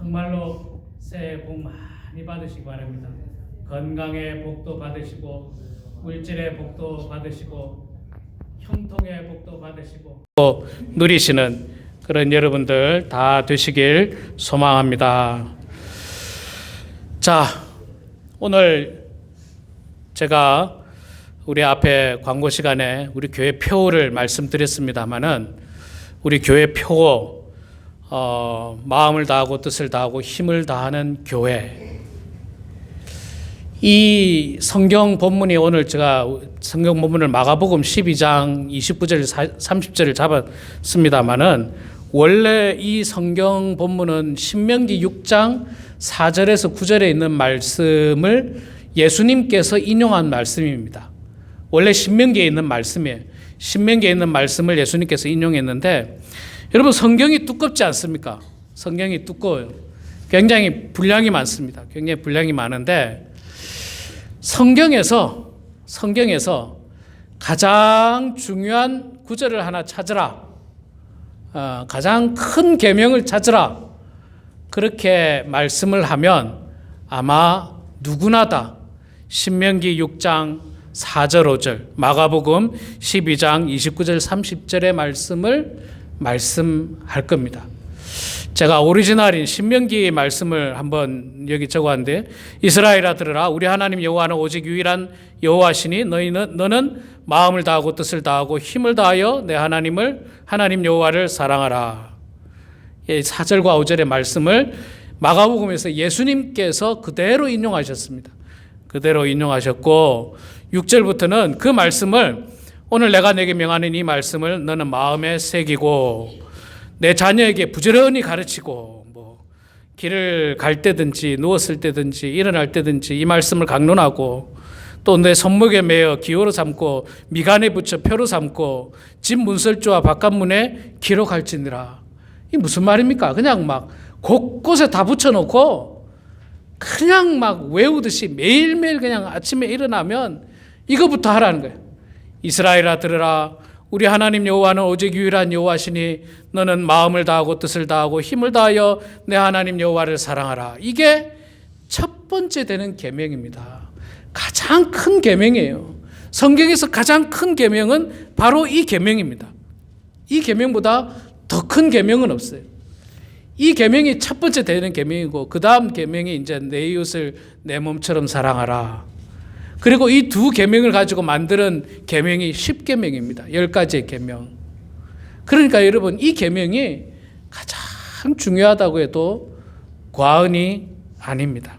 정말로 새해 복 많이 받으시기 바랍니다. 건강의 복도 받으시고 물질의 복도 받으시고 형통의 복도 받으시고 누리시는 그런 여러분들 다 되시길 소망합니다. 자, 오늘 제가 우리 앞에 광고 시간에 우리 교회 표를 말씀드렸습니다마는 우리 교회 표 마음을 다하고 뜻을 다하고 힘을 다하는 교회, 이 성경 본문이 오늘 제가 성경 본문을 마가복음 12장 29절 30절을 잡았습니다마는 원래 이 성경 본문은 신명기 6장 4절에서 9절에 있는 말씀을 예수님께서 인용한 말씀입니다. 원래 신명기에 있는 말씀이에요. 신명기에 있는 말씀을 예수님께서 인용했는데, 여러분 성경이 두껍지 않습니까? 성경이 두꺼워요. 굉장히 분량이 많습니다. 굉장히 분량이 많은데 성경에서 가장 중요한 구절을 하나 찾으라. 가장 큰 계명을 찾으라. 그렇게 말씀을 하면 아마 누구나 다 신명기 6장 4절 5절, 마가복음 12장 29절 30절의 말씀을 말씀할 겁니다. 제가 오리지널인 신명기 말씀을 한번 여기 적어왔는데, 이스라엘아 들으라, 우리 하나님 여호와는 오직 유일한 여호와시니 너는 마음을 다하고 뜻을 다하고 힘을 다하여 내 하나님 여호와를 사랑하라. 4절과 5절의 말씀을 마가복음에서 예수님께서 그대로 인용하셨습니다. 그대로 인용하셨고 6절부터는 그 말씀을, 오늘 내가 내게 명하는 이 말씀을 너는 마음에 새기고 내 자녀에게 부지런히 가르치고, 길을 갈 때든지 누웠을 때든지 일어날 때든지 이 말씀을 강론하고, 또 내 손목에 매어 기호로 삼고 미간에 붙여 표로 삼고 집 문설주와 바깥문에 기록할지니라. 이 무슨 말입니까? 그냥 막 곳곳에 다 붙여놓고 그냥 막 외우듯이 매일매일 그냥 아침에 일어나면 이거부터 하라는 거예요. 이스라엘아 들으라, 우리 하나님 여호와는 오직 유일한 여호와시니 너는 마음을 다하고 뜻을 다하고 힘을 다하여 내 하나님 여호와를 사랑하라. 이게 첫 번째 되는 계명입니다. 가장 큰 계명이에요. 성경에서 가장 큰 계명은 바로 이 계명입니다. 이 계명보다 더 큰 계명은 없어요. 이 계명이 첫 번째 되는 계명이고, 그 다음 계명이 이제 내 이웃을 내 몸처럼 사랑하라. 그리고 이 두 계명을 가지고 만드는 계명이 10계명입니다. 10가지의 계명. 그러니까 여러분, 이 계명이 가장 중요하다고 해도 과언이 아닙니다.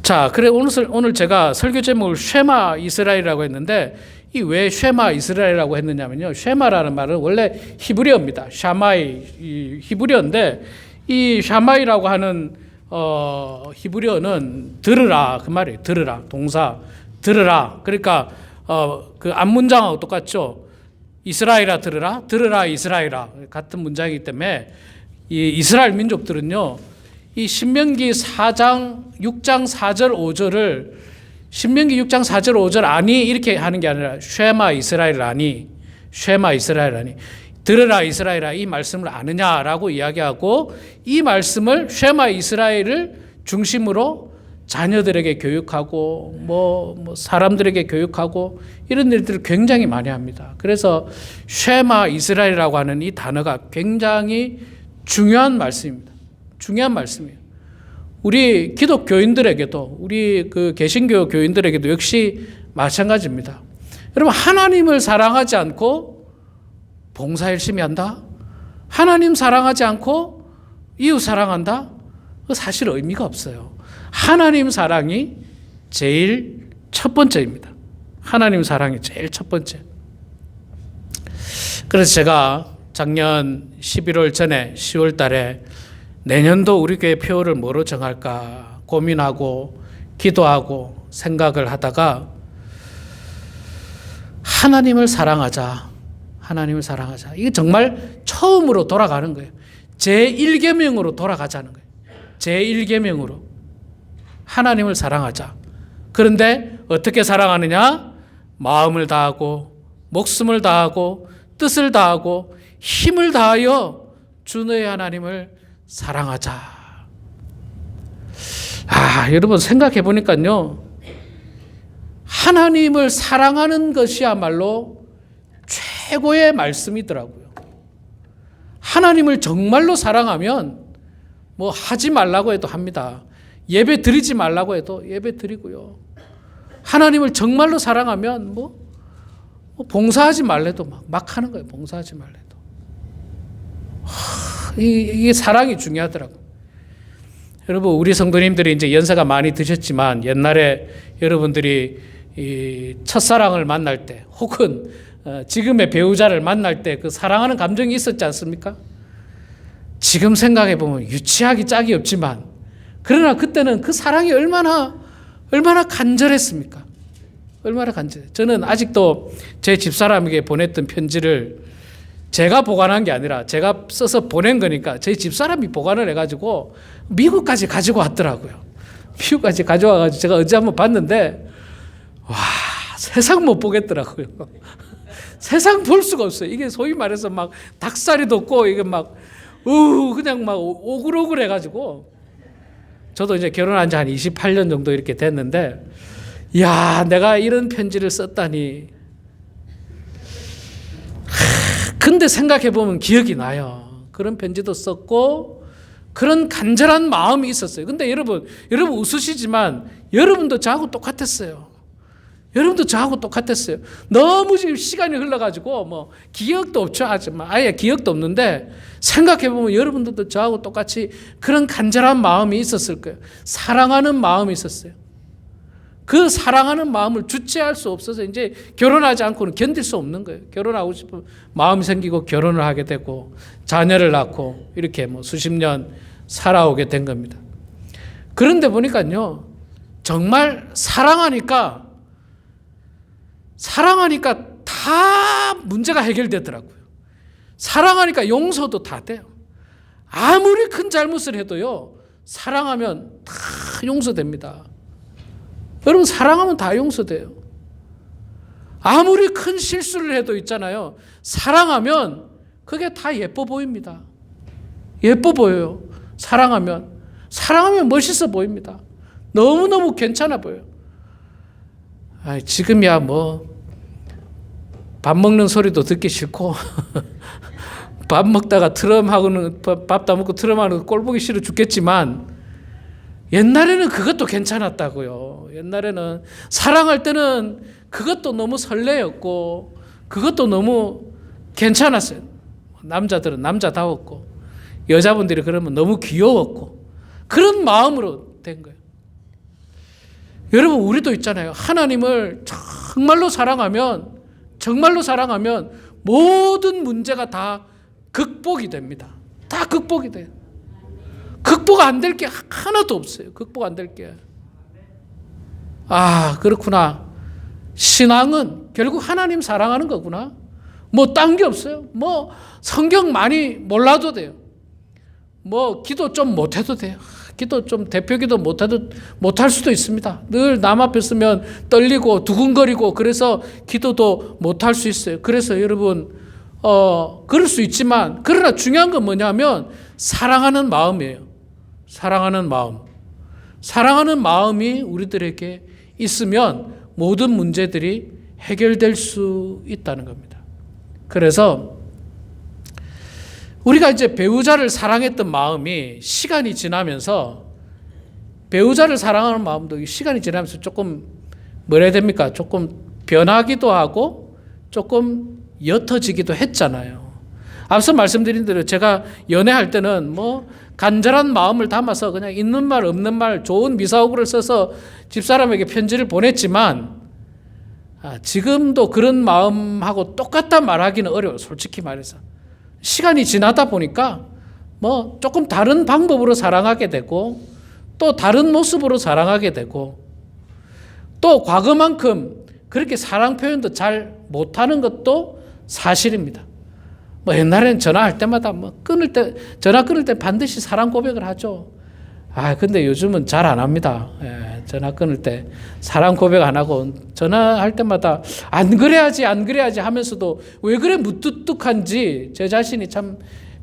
자, 그래 오늘 제가 설교 제목을 쉐마 이스라엘이라고 했는데, 이 왜 쉐마 이스라엘이라고 했느냐면요, 쉐마라는 말은 원래 히브리어입니다. 샤마이, 히브리어인데 이 샤마이라고 하는 히브리어는 들으라, 그 말이에요. 들으라, 동사 들으라. 그러니까 그 앞문장하고 똑같죠. 이스라엘아 들으라, 들으라 이스라엘아, 같은 문장이기 때문에 이 이스라엘 민족들은요, 이 신명기 6장 4절 5절을 신명기 6장 4절 5절 아니 이렇게 하는 게 아니라 쉐마 이스라엘 아니, 쉐마 이스라엘 아니, 들으라 이스라엘아, 이 말씀을 아느냐라고 이야기하고, 이 말씀을 쉐마 이스라엘을 중심으로 자녀들에게 교육하고 사람들에게 교육하고 이런 일들을 굉장히 많이 합니다. 그래서 쉐마 이스라엘이라고 하는 이 단어가 굉장히 중요한 말씀입니다. 중요한 말씀이에요. 우리 기독교인들에게도, 우리 그 개신교 교인들에게도 역시 마찬가지입니다. 여러분, 하나님을 사랑하지 않고 봉사 열심히 한다? 하나님 사랑하지 않고 이웃 사랑한다? 사실 의미가 없어요. 하나님 사랑이 제일 첫 번째입니다. 하나님 사랑이 제일 첫 번째. 그래서 제가 작년 11월 전에 10월 달에 내년도 우리 교회 표를 뭐로 정할까 고민하고 기도하고 생각을 하다가 하나님을 사랑하자. 하나님을 사랑하자. 이게 정말 처음으로 돌아가는 거예요. 제1계명으로 돌아가자는 거예요. 제1계명으로. 하나님을 사랑하자. 그런데 어떻게 사랑하느냐? 마음을 다하고 목숨을 다하고 뜻을 다하고 힘을 다하여 주 너의 하나님을 사랑하자. 여러분 생각해 보니까요, 하나님을 사랑하는 것이야말로 최고의 말씀이더라고요. 하나님을 정말로 사랑하면 뭐 하지 말라고 해도 합니다. 예배 드리지 말라고 해도 예배 드리고요. 하나님을 정말로 사랑하면 뭐 봉사하지 말래도 막 하는 거예요. 봉사하지 말래도. 이게 사랑이 중요하더라고요. 여러분, 우리 성도님들이 이제 연세가 많이 드셨지만 옛날에 여러분들이 이 첫사랑을 만날 때 혹은 지금의 배우자를 만날 때 그 사랑하는 감정이 있었지 않습니까? 지금 생각해 보면 유치하기 짝이 없지만, 그러나 그때는 그 사랑이 얼마나 간절했습니까? 얼마나 간절해. 저는 아직도 제 집사람에게 보냈던 편지를 제가 보관한 게 아니라 제가 써서 보낸 거니까 저희 집사람이 보관을 해가지고 미국까지 가지고 왔더라고요. 미국까지 가져와가지고 제가 어제 한번 봤는데, 와, 세상 못 보겠더라고요. 세상 볼 수가 없어요. 이게 소위 말해서 막 닭살이 돋고 이게 막 그냥 막 오글오글 해가지고, 저도 이제 결혼한 지 한 28년 정도 이렇게 됐는데, 야, 내가 이런 편지를 썼다니. 근데 생각해 보면 기억이 나요. 그런 편지도 썼고 그런 간절한 마음이 있었어요. 근데 여러분 웃으시지만 여러분도 저하고 똑같았어요. 여러분도 저하고 똑같았어요. 너무 지금 시간이 흘러가지고 뭐 기억도 없죠. 하지만 아예 기억도 없는데 생각해 보면 여러분들도 저하고 똑같이 그런 간절한 마음이 있었을 거예요. 사랑하는 마음이 있었어요. 그 사랑하는 마음을 주체할 수 없어서 이제 결혼하지 않고는 견딜 수 없는 거예요. 결혼하고 싶은 마음이 생기고 결혼을 하게 되고 자녀를 낳고 이렇게 뭐 수십 년 살아오게 된 겁니다. 그런데 보니까요, 정말 사랑하니까 다 문제가 해결되더라고요. 사랑하니까 용서도 다 돼요. 아무리 큰 잘못을 해도요, 사랑하면 다 용서됩니다. 여러분, 사랑하면 다 용서돼요. 아무리 큰 실수를 해도 있잖아요, 사랑하면 그게 다 예뻐 보입니다. 예뻐 보여요. 사랑하면 멋있어 보입니다. 너무너무 괜찮아 보여요. 지금이야 뭐 밥 먹는 소리도 듣기 싫고 밥 먹다가 트럼하고는 밥 다 먹고 트럼하는 꼴 보기 싫어 죽겠지만, 옛날에는 그것도 괜찮았다고요. 옛날에는 사랑할 때는 그것도 너무 설레였고 그것도 너무 괜찮았어요. 남자들은 남자다웠고 여자분들이 그러면 너무 귀여웠고 그런 마음으로 된 거예요. 여러분, 우리도 있잖아요. 하나님을 정말로 사랑하면 모든 문제가 다 극복이 됩니다. 다 극복이 돼요. 극복 안 될 게 하나도 없어요. 극복 안 될 게. 그렇구나. 신앙은 결국 하나님 사랑하는 거구나. 뭐 딴 게 없어요. 뭐 성경 많이 몰라도 돼요. 뭐 기도 좀 못해도 돼요. 기도 좀 대표기도 못할 수도 있습니다. 늘 남 앞에 서면 떨리고 두근거리고 그래서 기도도 못할 수 있어요. 그래서 여러분 그럴 수 있지만, 그러나 중요한 건 뭐냐면 사랑하는 마음이에요. 사랑하는 마음이 우리들에게 있으면 모든 문제들이 해결될 수 있다는 겁니다. 그래서 우리가 이제 배우자를 사랑했던 마음이 시간이 지나면서, 배우자를 사랑하는 마음도 시간이 지나면서 조금 뭐라 해야 됩니까? 조금 변하기도 하고 조금 옅어지기도 했잖아요. 앞서 말씀드린 대로 제가 연애할 때는 뭐 간절한 마음을 담아서 그냥 있는 말 없는 말 좋은 미사오구를 써서 집사람에게 편지를 보냈지만, 지금도 그런 마음하고 똑같다 말하기는 어려워요. 솔직히 말해서. 시간이 지나다 보니까 뭐 조금 다른 방법으로 사랑하게 되고 또 다른 모습으로 사랑하게 되고 또 과거만큼 그렇게 사랑 표현도 잘 못하는 것도 사실입니다. 뭐 옛날에는 전화할 때마다 전화 끊을 때 반드시 사랑 고백을 하죠. 근데 요즘은 잘 안 합니다. 전화 끊을 때 사랑 고백 안 하고 전화할 때마다 안 그래야지 하면서도 왜 그래 무뚝뚝한지 제 자신이 참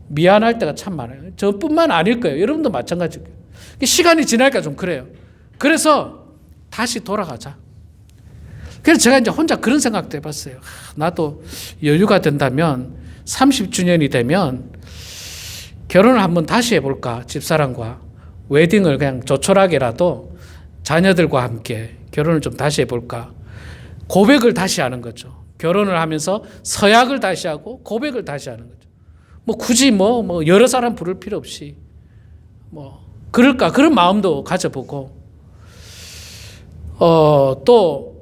미안할 때가 참 많아요. 저뿐만 아닐 거예요. 여러분도 마찬가지일 거예요. 시간이 지나니까 좀 그래요. 그래서 다시 돌아가자. 그래서 제가 이제 혼자 그런 생각도 해봤어요. 나도 여유가 된다면 30주년이 되면 결혼을 한번 다시 해볼까. 집사람과 웨딩을 그냥 조촐하게라도 자녀들과 함께 결혼을 좀 다시 해볼까. 고백을 다시 하는 거죠. 결혼을 하면서 서약을 다시 하고 고백을 다시 하는 거죠. 뭐 굳이 뭐 여러 사람 부를 필요 없이 뭐 그럴까 그런 마음도 가져보고 또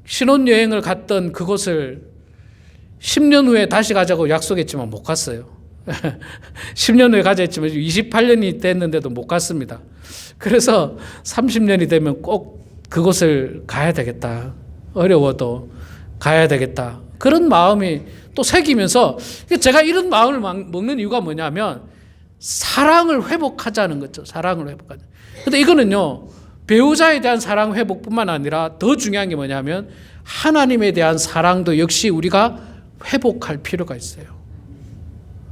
신혼여행을 갔던 그곳을 10년 후에 다시 가자고 약속했지만 못 갔어요. 10년 후에 가자 했지만 28년이 됐는데도 못 갔습니다. 그래서 30년이 되면 꼭 그곳을 가야 되겠다. 어려워도 가야 되겠다. 그런 마음이 또 새기면서 제가 이런 마음을 먹는 이유가 뭐냐면 사랑을 회복하자는 거죠. 사랑을 회복하자. 근데 이거는요, 배우자에 대한 사랑 회복뿐만 아니라 더 중요한 게 뭐냐면 하나님에 대한 사랑도 역시 우리가 회복할 필요가 있어요.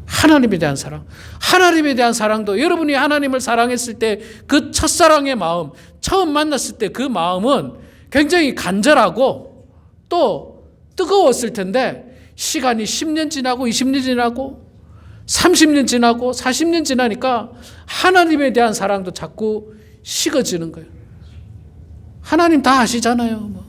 하나님에 대한 사랑. 하나님에 대한 사랑도 여러분이 하나님을 사랑했을 때 그 첫사랑의 마음, 처음 만났을 때 그 마음은 굉장히 간절하고 또 뜨거웠을 텐데 시간이 10년 지나고 20년 지나고 30년 지나고 40년 지나니까 하나님에 대한 사랑도 자꾸 식어지는 거예요. 하나님 다 아시잖아요.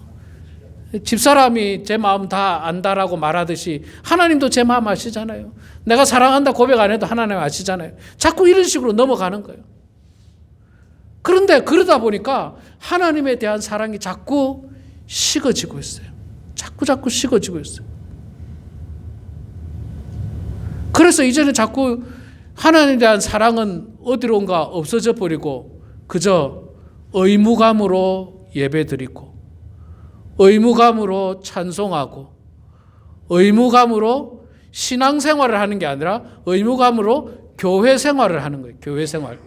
집사람이 제 마음 다 안다라고 말하듯이 하나님도 제 마음 아시잖아요. 내가 사랑한다 고백 안 해도 하나님 아시잖아요. 자꾸 이런 식으로 넘어가는 거예요. 그런데 그러다 보니까 하나님에 대한 사랑이 자꾸 식어지고 있어요. 자꾸 식어지고 있어요. 그래서 이제는 자꾸 하나님에 대한 사랑은 어디론가 없어져 버리고 그저 의무감으로 예배드리고 의무감으로 찬송하고 의무감으로 신앙생활을 하는 게 아니라 의무감으로 교회 생활을 하는 거예요. 교회 생활.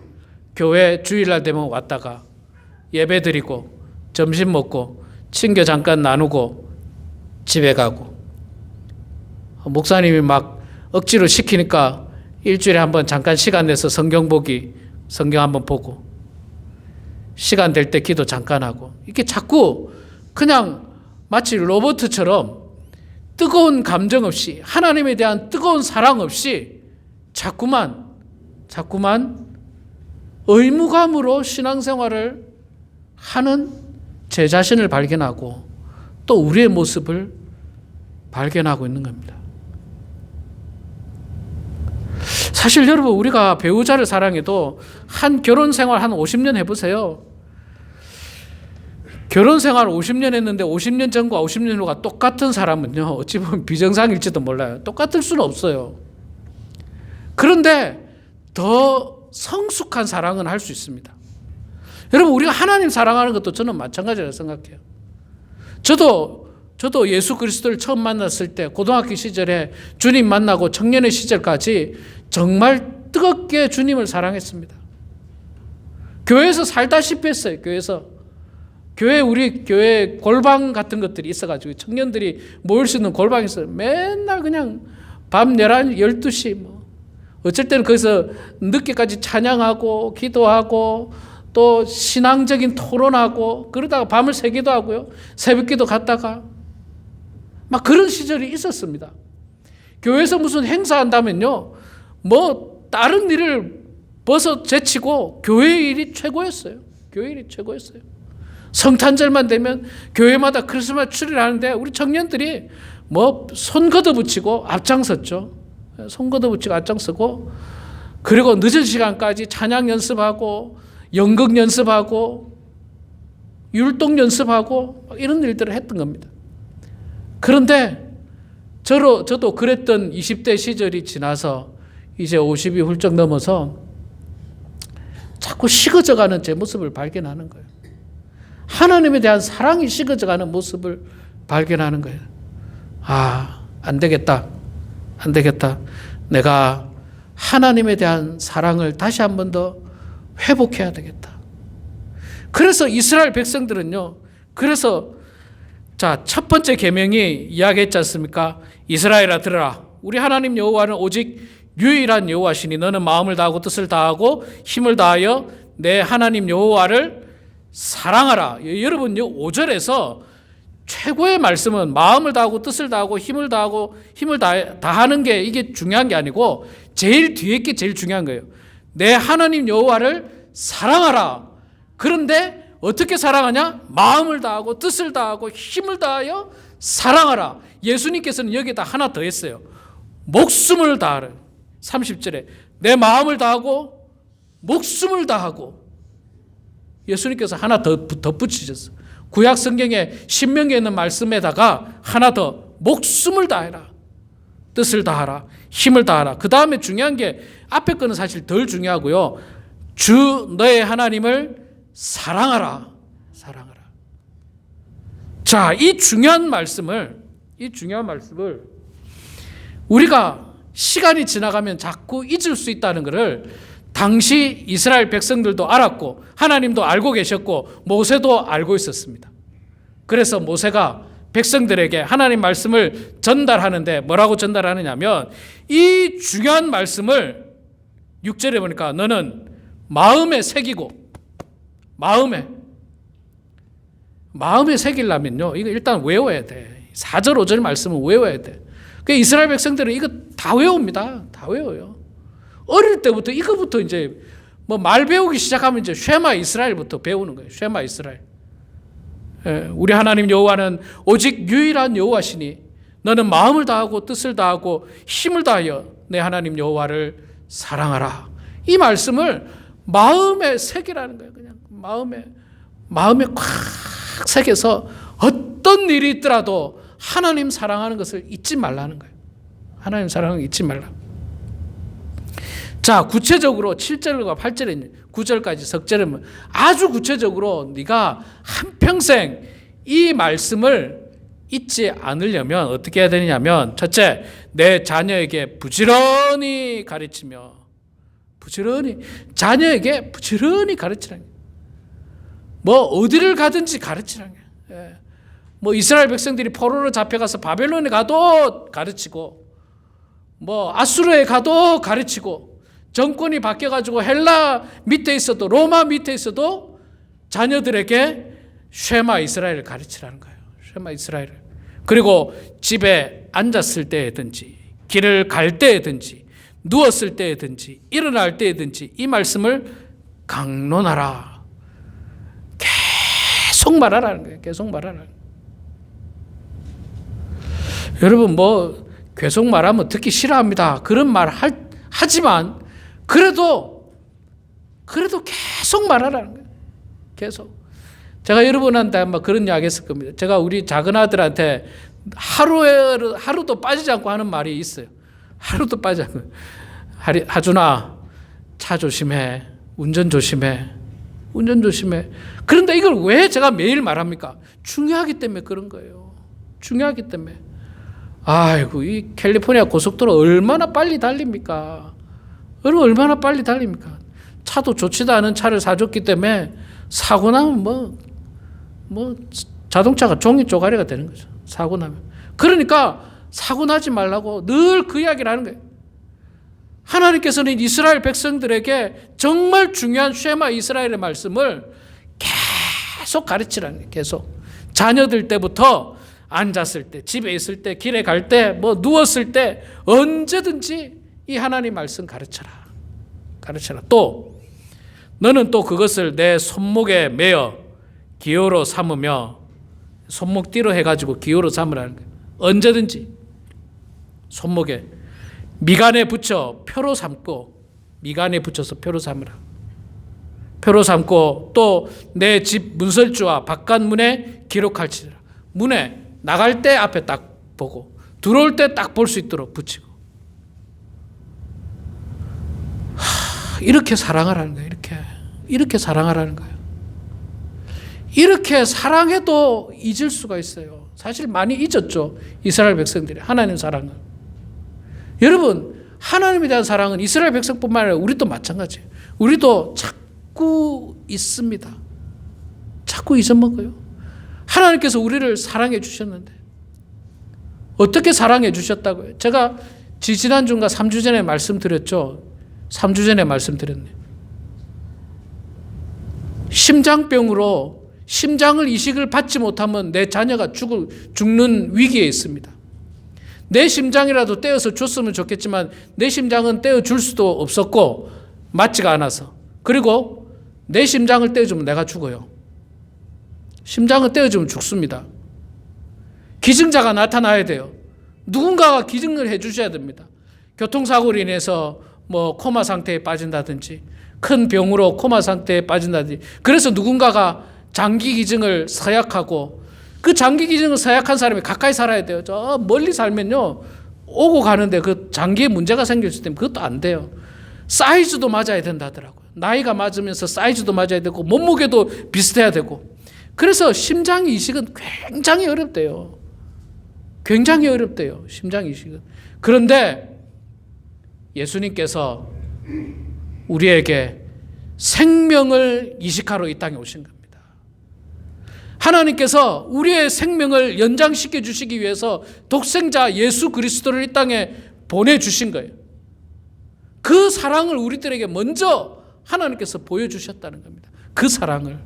교회 주일날 되면 왔다가 예배드리고 점심 먹고 친교 잠깐 나누고 집에 가고 목사님이 막 억지로 시키니까 일주일에 한번 잠깐 시간 내서 성경 보기, 성경 한번 보고 시간 될 때 기도 잠깐 하고 이렇게 자꾸 그냥 마치 로봇처럼 뜨거운 감정 없이 하나님에 대한 뜨거운 사랑 없이 자꾸만 의무감으로 신앙생활을 하는 제 자신을 발견하고 또 우리의 모습을 발견하고 있는 겁니다. 사실 여러분 우리가 배우자를 사랑해도 한 결혼 생활 한 50년 해보세요. 결혼 생활 50년 했는데 50년 전과 50년 후가 똑같은 사람은요, 어찌 보면 비정상일지도 몰라요. 똑같을 수는 없어요. 그런데 더 성숙한 사랑은 할 수 있습니다. 여러분 우리가 하나님 사랑하는 것도 저는 마찬가지라고 생각해요. 저도 예수 그리스도를 처음 만났을 때 고등학교 시절에 주님 만나고 청년의 시절까지 정말 뜨겁게 주님을 사랑했습니다. 교회에서 살다시피 했어요. 우리 교회 골방 같은 것들이 있어가지고 청년들이 모일 수 있는 골방이 있어요. 맨날 그냥 밤 11시, 12시 어쩔 때는 거기서 늦게까지 찬양하고 기도하고 또 신앙적인 토론하고 그러다가 밤을 새기도 하고요. 새벽기도 갔다가 막 그런 시절이 있었습니다. 교회에서 무슨 행사한다면요. 다른 일을 벗어 제치고 교회 일이 최고였어요. 성탄절만 되면 교회마다 크리스마스 추리를 하는데 우리 청년들이 손 걷어붙이고 앞장섰죠. 그리고 늦은 시간까지 찬양 연습하고 연극 연습하고 율동 연습하고 이런 일들을 했던 겁니다. 그런데 저도 그랬던 20대 시절이 지나서 이제 50이 훌쩍 넘어서 자꾸 식어져가는 제 모습을 발견하는 거예요. 하나님에 대한 사랑이 식어져가는 모습을 발견하는 거예요. 안 되겠다. 내가 하나님에 대한 사랑을 다시 한 번 더 회복해야 되겠다. 그래서 이스라엘 백성들은요. 첫 번째 계명이 이야기했지 않습니까? 이스라엘아 들으라. 우리 하나님 여호와는 오직 유일한 여호와시니 너는 마음을 다하고 뜻을 다하고 힘을 다하여 내 하나님 여호와를 사랑하라. 여러분 5절에서 최고의 말씀은 마음을 다하고 뜻을 다하고 힘을 다하는 게 이게 중요한 게 아니고 제일 뒤에 게 제일 중요한 거예요. 내 하나님 여호와를 사랑하라. 그런데 어떻게 사랑하냐? 마음을 다하고 뜻을 다하고 힘을 다하여 사랑하라. 예수님께서는 여기에다 하나 더 했어요. 목숨을 다하라. 30절에 내 마음을 다하고 목숨을 다하고 예수님께서 하나 더 붙이셨어요. 구약 성경에 신명기에 있는 말씀에다가 하나 더 목숨을 다해라. 뜻을 다하라. 힘을 다하라. 그 다음에 중요한 게 앞에 거는 사실 덜 중요하고요. 주 너의 하나님을 사랑하라. 사랑하라. 자, 이 중요한 말씀을 우리가 시간이 지나가면 자꾸 잊을 수 있다는 것을 당시 이스라엘 백성들도 알았고 하나님도 알고 계셨고 모세도 알고 있었습니다. 그래서 모세가 백성들에게 하나님 말씀을 전달하는데 뭐라고 전달하느냐면 이 중요한 말씀을 6절에 보니까 너는 마음에 새기고 마음에 새기려면요 이거 일단 외워야 돼. 4절 5절 말씀은 외워야 돼. 그 이스라엘 백성들은 이거 다 외웁니다. 다 외워요. 어릴 때부터 이거부터 이제 뭐 말 배우기 시작하면 이제 쉐마 이스라엘부터 배우는 거예요. 쉐마 이스라엘. 우리 하나님 여호와는 오직 유일한 여호와시니 너는 마음을 다하고 뜻을 다하고 힘을 다하여 내 하나님 여호와를 사랑하라. 이 말씀을 마음에 새기라는 거예요. 그냥 마음에 꽉 새겨서 어떤 일이 있더라도 하나님 사랑하는 것을 잊지 말라는 거예요. 하나님 사랑을 잊지 말라. 자, 구체적으로 7절과 8절에 9절까지 석절은 아주 구체적으로 네가 한평생 이 말씀을 잊지 않으려면 어떻게 해야 되냐면 첫째, 내 자녀에게 부지런히 가르치며 자녀에게 부지런히 가르치라는 거예요. 뭐 어디를 가든지 가르치라는 거예요. 뭐 이스라엘 백성들이 포로로 잡혀가서 바벨론에 가도 가르치고 뭐 아수르에 가도 가르치고 정권이 바뀌어가지고 헬라 밑에 있어도 로마 밑에 있어도 자녀들에게 쉐마 이스라엘을 가르치라는 거예요. 쉐마 이스라엘을. 그리고 집에 앉았을 때든지 길을 갈 때든지 누웠을 때든지 일어날 때든지 이 말씀을 강론하라. 계속 말하라는 거예요. 계속 말하라는 거예요. 여러분 뭐 계속 말하면 듣기 싫어합니다. 그런 말 하지만 그래도 계속 말하라는 거예요. 계속. 제가 여러분한테 아마 그런 이야기 했을 겁니다. 제가 우리 작은 아들한테 하루도 빠지지 않고 하는 말이 있어요. 하루도 빠지지 않고. 하준아, 차 조심해. 운전 조심해. 운전 조심해. 그런데 이걸 왜 제가 매일 말합니까? 중요하기 때문에 그런 거예요. 중요하기 때문에. 아이고, 이 캘리포니아 고속도로 얼마나 빨리 달립니까? 여러분 얼마나 빨리 달립니까? 차도 좋지도 않은 차를 사줬기 때문에 사고 나면 뭐 자동차가 종이 쪼가리가 되는 거죠. 사고 나면. 그러니까 사고 나지 말라고 늘 그 이야기를 하는 거예요. 하나님께서는 이스라엘 백성들에게 정말 중요한 쉐마 이스라엘의 말씀을 계속 가르치라는 거예요. 계속. 자녀들 때부터 앉았을 때, 집에 있을 때, 길에 갈 때, 뭐 누웠을 때 언제든지 이 하나님 말씀 가르쳐라. 또 너는 또 그것을 내 손목에 매어 기호로 삼으며 손목뒤로 해가지고 기호로 삼으라는 거예요. 언제든지 손목에 미간에 붙여 표로 삼고 미간에 붙여서 표로 삼으라. 표로 삼고 또 내 집 문설주와 바깥 문에 기록할지니라. 문에 나갈 때 앞에 딱 보고 들어올 때 딱 볼 수 있도록 붙이고. 이렇게 사랑하라는 거예요. 이렇게 사랑하라는 거예요. 이렇게 사랑해도 잊을 수가 있어요. 사실 많이 잊었죠. 이스라엘 백성들이 하나님 사랑을. 여러분 하나님에 대한 사랑은 이스라엘 백성뿐만 아니라 우리도 마찬가지예요. 우리도 자꾸 잊습니다. 자꾸 잊어먹어요. 하나님께서 우리를 사랑해 주셨는데 어떻게 사랑해 주셨다고요? 제가 지난주인가 3주 전에 말씀드렸죠. 3주 전에 말씀드렸네. 심장병으로 심장을 이식을 받지 못하면 내 자녀가 죽는 위기에 있습니다. 내 심장이라도 떼어서 줬으면 좋겠지만 내 심장은 떼어줄 수도 없었고 맞지가 않아서. 그리고 내 심장을 떼어주면 내가 죽어요. 심장을 떼어주면 죽습니다. 기증자가 나타나야 돼요. 누군가가 기증을 해 주셔야 됩니다. 교통사고로 인해서 코마 상태에 빠진다든지 큰 병으로 코마 상태에 빠진다든지 그래서 누군가가 장기 기증을 서약하고 그 장기 기증을 서약한 사람이 가까이 살아야 돼요. 저 멀리 살면요 오고 가는데 그 장기에 문제가 생길 수 있으면 그것도 안 돼요. 사이즈도 맞아야 된다더라고요. 나이가 맞으면서 사이즈도 맞아야 되고 몸무게도 비슷해야 되고 그래서 심장 이식은 굉장히 어렵대요. 굉장히 어렵대요. 심장 이식은. 그런데 예수님께서 우리에게 생명을 이식하러 이 땅에 오신 겁니다. 하나님께서 우리의 생명을 연장시켜 주시기 위해서 독생자 예수 그리스도를 이 땅에 보내주신 거예요. 그 사랑을 우리들에게 먼저 하나님께서 보여주셨다는 겁니다. 그 사랑을.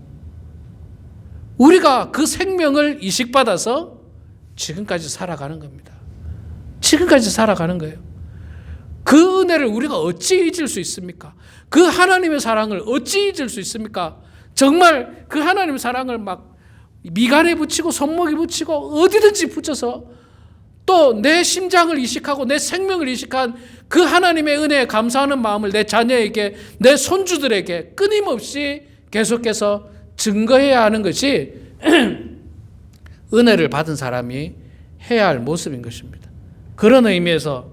우리가 그 생명을 이식받아서 지금까지 살아가는 겁니다. 지금까지 살아가는 거예요. 그 은혜를 우리가 어찌 잊을 수 있습니까? 그 하나님의 사랑을 어찌 잊을 수 있습니까? 정말 그 하나님의 사랑을 막 미간에 붙이고 손목에 붙이고 어디든지 붙여서 또 내 심장을 이식하고 내 생명을 이식한 그 하나님의 은혜에 감사하는 마음을 내 자녀에게 내 손주들에게 끊임없이 계속해서 증거해야 하는 것이 은혜를 받은 사람이 해야 할 모습인 것입니다. 그런 의미에서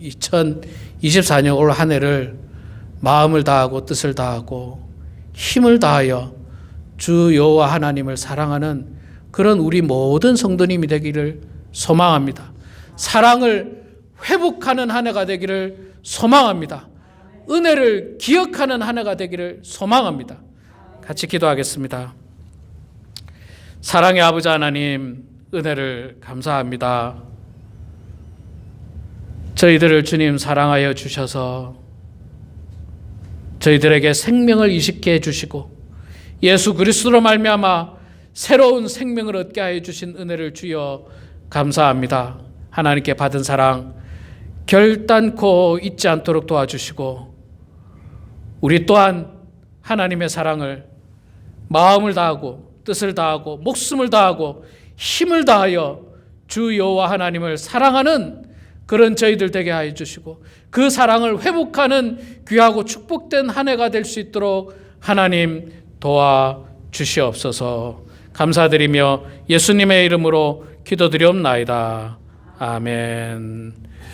2024년 올 한 해를 마음을 다하고 뜻을 다하고 힘을 다하여 주 여호와 하나님을 사랑하는 그런 우리 모든 성도님이 되기를 소망합니다. 사랑을 회복하는 한 해가 되기를 소망합니다. 은혜를 기억하는 한 해가 되기를 소망합니다. 같이 기도하겠습니다. 사랑의 아버지 하나님, 은혜를 감사합니다. 저희들을 주님 사랑하여 주셔서 저희들에게 생명을 이식해 주시고 예수 그리스도로 말미암아 새로운 생명을 얻게 하여 주신 은혜를 주여 감사합니다. 하나님께 받은 사랑 결단코 잊지 않도록 도와주시고 우리 또한 하나님의 사랑을 마음을 다하고 뜻을 다하고 목숨을 다하고 힘을 다하여 주 여호와 하나님을 사랑하는 그런 저희들 되게 하여 주시고 그 사랑을 회복하는 귀하고 축복된 한 해가 될 수 있도록 하나님 도와주시옵소서. 감사드리며 예수님의 이름으로 기도드리옵나이다. 아멘.